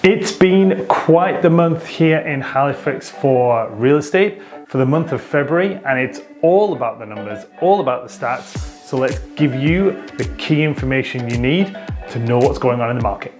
It's been quite the month here in Halifax for real estate for the month of February, and it's all about the numbers, all about the stats. So let's give you the key information you need to know what's going on in the market.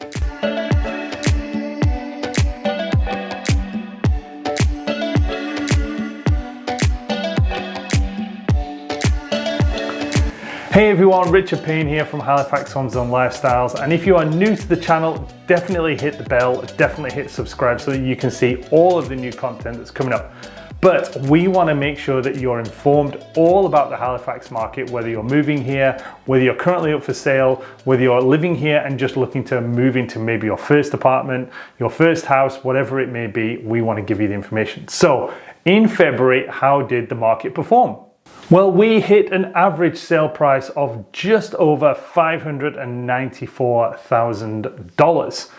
Hey everyone, Richard Payne here from Halifax Homes and Lifestyles, and if you are new to the channel, definitely hit the bell, definitely hit subscribe so that you can see all of the new content that's coming up. But we want to make sure that you're informed all about the Halifax market, whether you're moving here, whether you're currently up for sale, whether you're living here and just looking to move into maybe your first apartment, your first house, whatever it may be, we want to give you the information. So in February, how did the market perform? Well, we hit an average sale price of just over $594,000.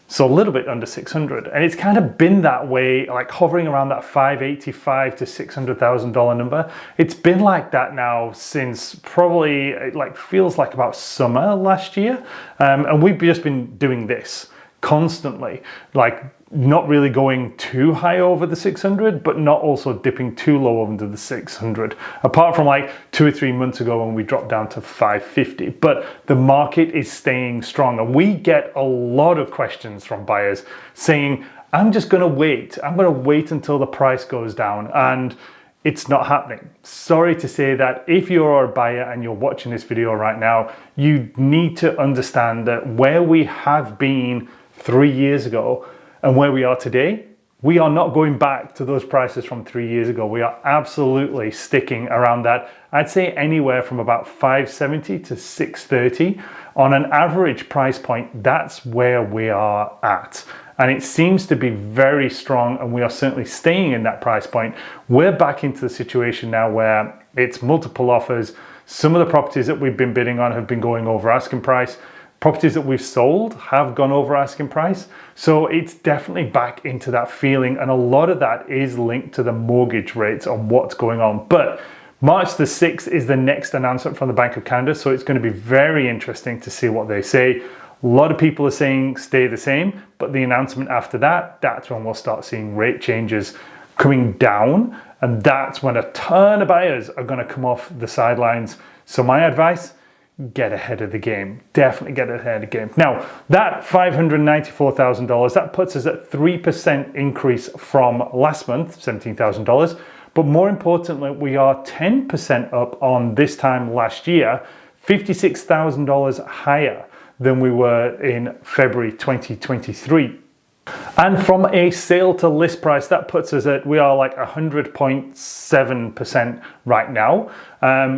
So a little bit under 600, and it's kind of been that way, like hovering around that $585,000 to $600,000 number. It's been like that now since probably, feels like about summer last year. And we've just been doing this constantly, not really going too high over the 600, but not also dipping too low under the 600, apart from 2 or 3 months ago when we dropped down to 550. But the market is staying strong, and we get a lot of questions from buyers saying, I'm just going to wait. I'm going to wait until the price goes down, and it's not happening. Sorry to say that if you're a buyer and you're watching this video right now, you need to understand that where we have been 3 years ago and where we are today, we are not going back to those prices from 3 years ago. We are absolutely sticking around that. I'd say anywhere from about 570 to 630 on an average price point. That's where we are at. And it seems to be very strong, and we are certainly staying in that price point. We're back into the situation now where it's multiple offers. Some of the properties that we've been bidding on have been going over asking price. Properties that we've sold have gone over asking price. So it's definitely back into that feeling, and a lot of that is linked to the mortgage rates on what's going on. But March the 6th is the next announcement from the Bank of Canada, so it's going to be very interesting to see what they say. A lot of people are saying stay the same, but the announcement after that, that's when we'll start seeing rate changes coming down, and that's when a ton of buyers are going to come off the sidelines. So my advice, get ahead of the game. Definitely get ahead of the game. Now, that $594,000, that puts us at 3% increase from last month, $17,000. But more importantly, we are 10% up on this time last year, $56,000 higher than we were in February 2023. And from a sale to list price, that puts us at, we are 100.7% right now,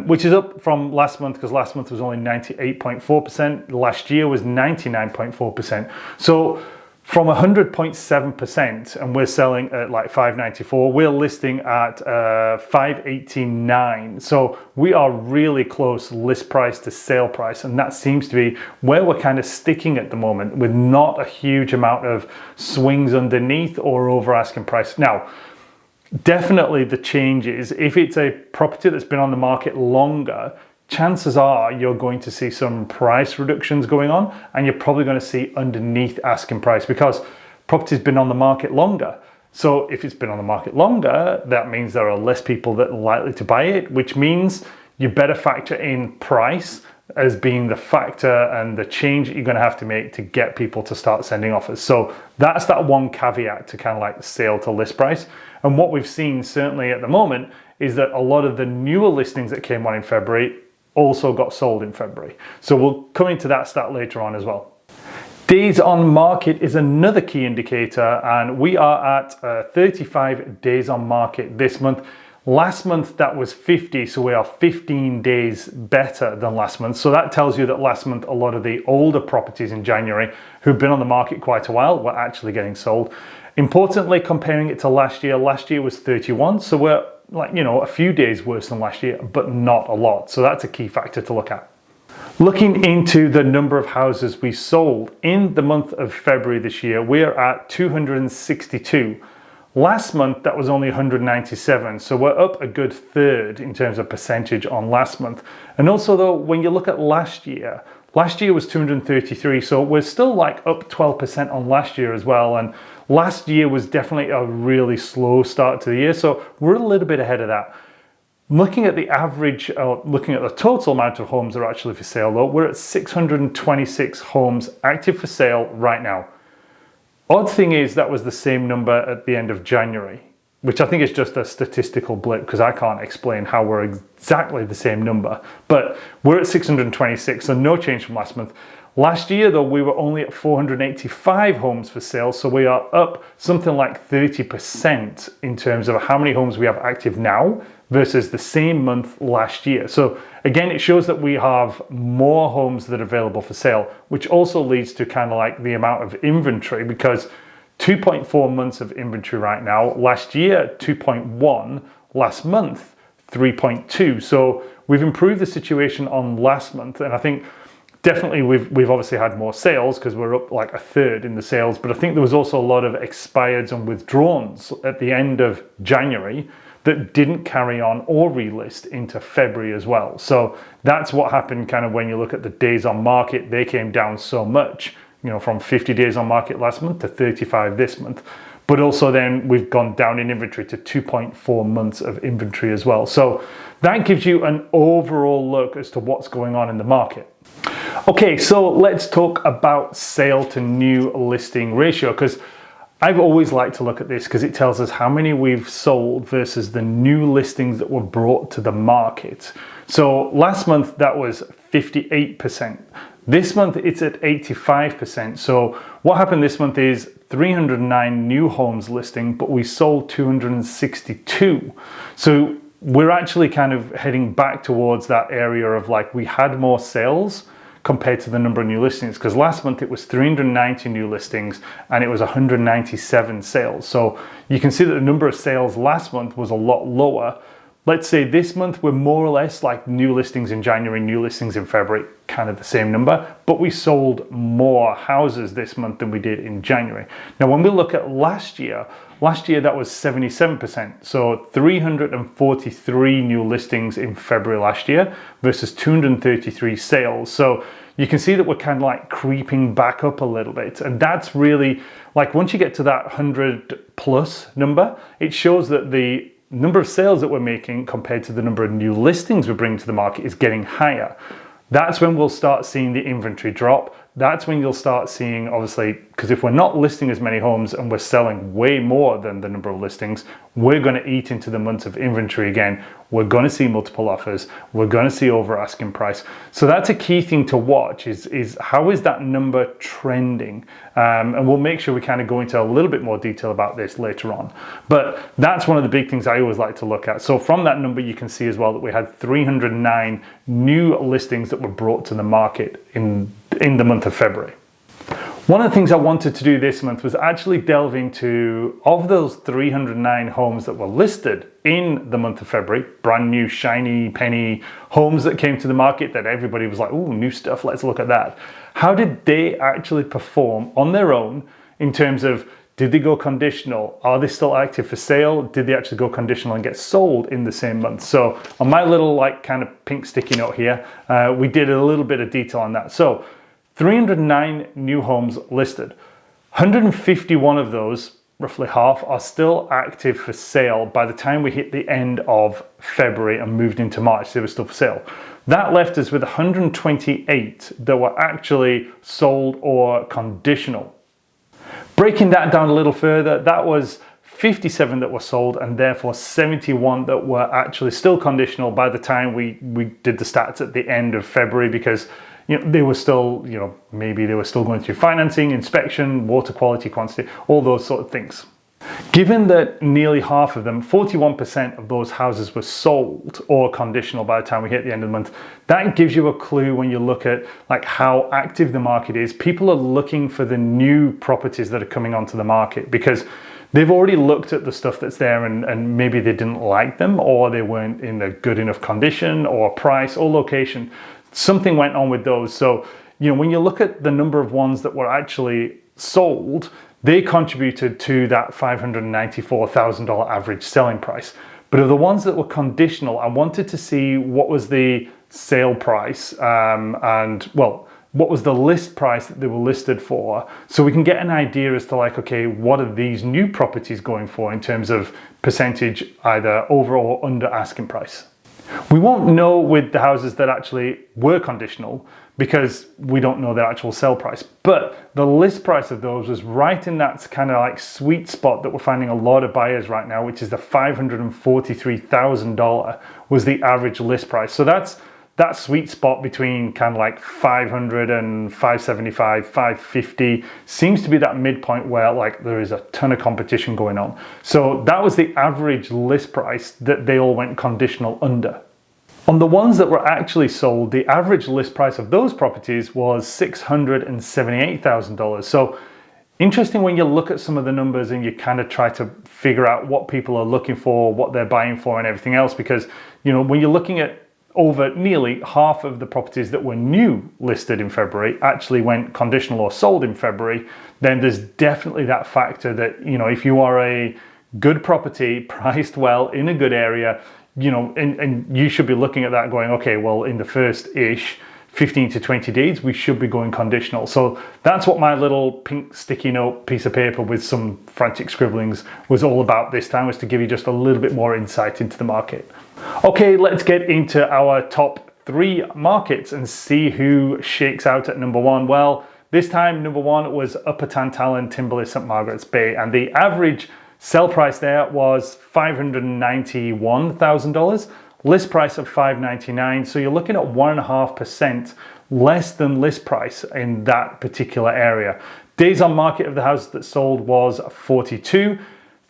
which is up from last month, because last month was only 98.4%. Last year was 99.4%. So from 100.7%, and we're selling at $594, we're listing at $589. So we are really close list price to sale price, and that seems to be where we're kind of sticking at the moment, with not a huge amount of swings underneath or over asking price. Now, definitely the change is, if it's a property that's been on the market longer, chances are you're going to see some price reductions going on, and you're probably going to see underneath asking price because property's been on the market longer. So if it's been on the market longer, that means there are less people that are likely to buy it, which means you better factor in price as being the factor and the change that you're going to have to make to get people to start sending offers. So that's that one caveat to kind of sale to list price. And what we've seen certainly at the moment is that a lot of the newer listings that came on in February also got sold in February. So we'll come into that stat later on as well. Days on market is another key indicator, and we are at 35 days on market this month. Last month that was 50, so we are 15 days better than last month. So that tells you that last month a lot of the older properties in January who've been on the market quite a while were actually getting sold. Importantly, comparing it to last year was 31, so we're a few days worse than last year, but not a lot. So that's a key factor to look at. Looking into the number of houses we sold in the month of February this year, we're at 262. Last month, that was only 197. So we're up a good third in terms of percentage on last month. And also though, when you look at last year Last year was 233, so we're still like up 12% on last year as well. And last year was definitely a really slow start to the year, so we're a little bit ahead of that. Looking at the average, looking at the total amount of homes that are actually for sale though, we're at 626 homes active for sale right now. Odd thing is that was the same number at the end of January, which I think is just a statistical blip because I can't explain how we're exactly the same number. But we're at 626, so no change from last month. Last year though, we were only at 485 homes for sale, so we are up something like 30% in terms of how many homes we have active now versus the same month last year. So again, it shows that we have more homes that are available for sale, which also leads to kind of like the amount of inventory, because 2.4 months of inventory right now, last year 2.1, last month 3.2. So we've improved the situation on last month, and I think definitely we've obviously had more sales because we're up like a third in the sales, but I think there was also a lot of expireds and withdrawals at the end of January that didn't carry on or relist into February as well. So that's what happened kind of when you look at the days on market. They came down so much, you know, from 50 days on market last month to 35 this month. But also then we've gone down in inventory to 2.4 months of inventory as well. So that gives you an overall look as to what's going on in the market. Okay, so let's talk about sale to new listing ratio, because I've always liked to look at this because it tells us how many we've sold versus the new listings that were brought to the market. So last month that was 58%. This month it's at 85%. So what happened this month is 309 new homes listing, but we sold 262. So we're actually kind of heading back towards that area of like we had more sales compared to the number of new listings, because last month it was 390 new listings and it was 197 sales. So you can see that the number of sales last month was a lot lower. Let's say this month we're more or less like new listings in January, new listings in February, kind of the same number, but we sold more houses this month than we did in January. Now, when we look at last year that was 77%. So 343 new listings in February last year versus 233 sales. So you can see that we're kind of like creeping back up a little bit. And that's really like, once you get to that 100 plus number, it shows that the number of sales that we're making compared to the number of new listings we're bringing to the market is getting higher. That's when we'll start seeing the inventory drop. That's when you'll start seeing, obviously, because if we're not listing as many homes and we're selling way more than the number of listings, we're going to eat into the months of inventory again. We're going to see multiple offers. We're going to see over asking price. So that's a key thing to watch is how is that number trending? And we'll make sure we kind of go into a little bit more detail about this later on. But that's one of the big things I always like to look at. So from that number, you can see as well that we had 309 new listings that were brought to the market in the month of February. One of the things I wanted to do this month was actually delve into, of those 309 homes that were listed in the month of February, brand new, shiny, penny homes that came to the market that everybody was like, ooh, new stuff, let's look at that. How did they actually perform on their own in terms of, did they go conditional? Are they still active for sale? Did they actually go conditional and get sold in the same month? So on my little like kind of pink sticky note here, we did a little bit of detail on that. So 309 new homes listed. 151 of those, roughly half, are still active for sale by the time we hit the end of February and moved into March. They were still for sale. That left us with 128 that were actually sold or conditional. Breaking that down a little further, that was 57 that were sold and therefore 71 that were actually still conditional by the time we did the stats at the end of February, because they were still, maybe they were still going through financing, inspection, water quality, quantity, all those sort of things. Given that nearly half of them, 41% of those houses were sold or conditional by the time we hit the end of the month, that gives you a clue when you look at like how active the market is. People are looking for the new properties that are coming onto the market because they've already looked at the stuff that's there and maybe they didn't like them, or they weren't in a good enough condition or price or location. Something went on with those. So, when you look at the number of ones that were actually sold, they contributed to that $594,000 average selling price. But of the ones that were conditional, I wanted to see what was the sale price what was the list price that they were listed for, so we can get an idea as to like, okay, what are these new properties going for in terms of percentage, either over or under asking price. We won't know with the houses that actually were conditional because we don't know their actual sale price, but the list price of those was right in that kind of like sweet spot that we're finding a lot of buyers right now, which is the $543,000 was the average list price. So that's that sweet spot between kind of like 500 and 575, 550 seems to be that midpoint where like there is a ton of competition going on. So that was the average list price that they all went conditional under. On the ones that were actually sold, the average list price of those properties was $678,000. So interesting when you look at some of the numbers and you kind of try to figure out what people are looking for, what they're buying for and everything else, because you know, when you're looking at over nearly half of the properties that were new listed in February actually went conditional or sold in February, then there's definitely that factor that, you know, if you are a good property priced well in a good area, you know, and you should be looking at that going, okay, well, in the first-ish 15 to 20 days, we should be going conditional. So that's what my little pink sticky note piece of paper with some frantic scribblings was all about this time, was to give you just a little bit more insight into the market. Okay, let's get into our top 3 markets and see who shakes out at number 1. Well, this time number 1 was Upper Tantallon, Timberley, St. Margaret's Bay, and the average sell price there was $591,000. List price of $599,000, so you're looking at 1.5% less than list price in that particular area. Days on market of the houses that sold was 42.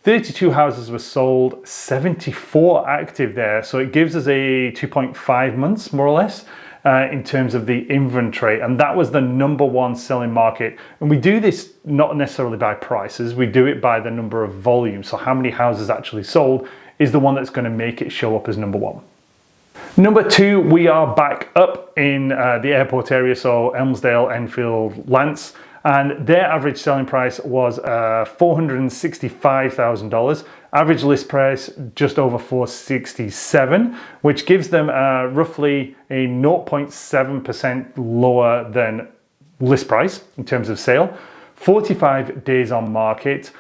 32 houses were sold, 74 active there, so it gives us a 2.5 months more or less in terms of the inventory, and that was the number 1 selling market. And we do this not necessarily by prices, we do it by the number of volume. So how many houses actually sold is the one that's going to make it show up as number 1. Number 2, we are back up in the airport area, so Elmsdale, Enfield, Lance, and their average selling price was $465,000. Average list price just over $467,000, which gives them roughly a 0.7% lower than list price in terms of sale. 45 days on market.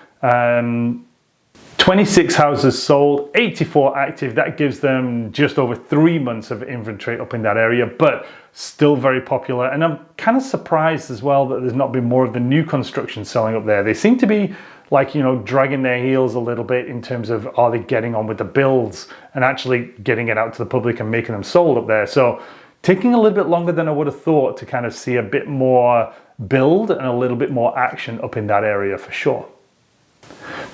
26 houses sold, 84 active. That gives them just over 3 months of inventory up in that area, but still very popular. And I'm kind of surprised as well that there's not been more of the new construction selling up there. They seem to be like, you know, dragging their heels a little bit in terms of, are they getting on with the builds and actually getting it out to the public and making them sold up there. So taking a little bit longer than I would have thought to kind of see a bit more build and a little bit more action up in that area for sure.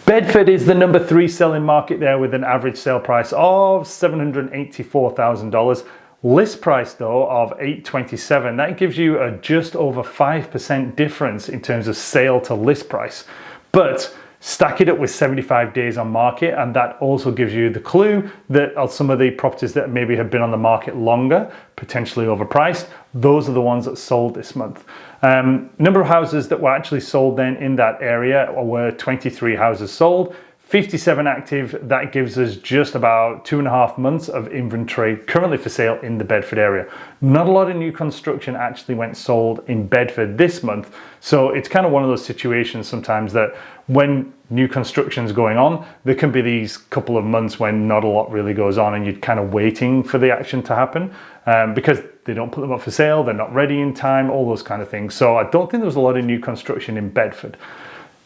Bedford is the number 3 selling market there with an average sale price of $784,000. List price though of $827,000. That gives you a just over 5% difference in terms of sale to list price. But stack it up with 75 days on market, and that also gives you the clue that some of the properties that maybe have been on the market longer, potentially overpriced, those are the ones that sold this month. Number of houses that were actually sold then in that area were 23 houses sold, 57 active. That gives us just about 2.5 months of inventory currently for sale in the Bedford area. Not a lot of new construction actually went sold in Bedford this month. So it's kind of one of those situations sometimes that when new construction is going on, there can be these couple of months when not a lot really goes on and you're kind of waiting for the action to happen because they don't put them up for sale, they're not ready in time, all those kind of things. So I don't think there was a lot of new construction in Bedford.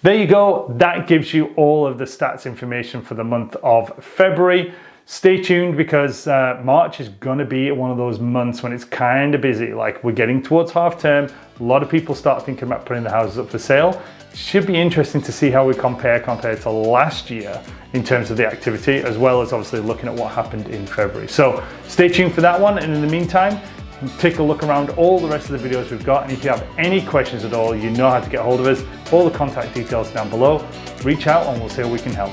There you go. That gives you all of the stats information for the month of February. Stay tuned because March is going to be one of those months when it's kind of busy. Like we're getting towards half term. A lot of people start thinking about putting the houses up for sale. Should be interesting to see how we compared to last year in terms of the activity, as well as obviously looking at what happened in February. So stay tuned for that one. And in the meantime, take a look around all the rest of the videos we've got, and if you have any questions at all, you know how to get hold of us. All the contact details down below. Reach out and we'll see how we can help.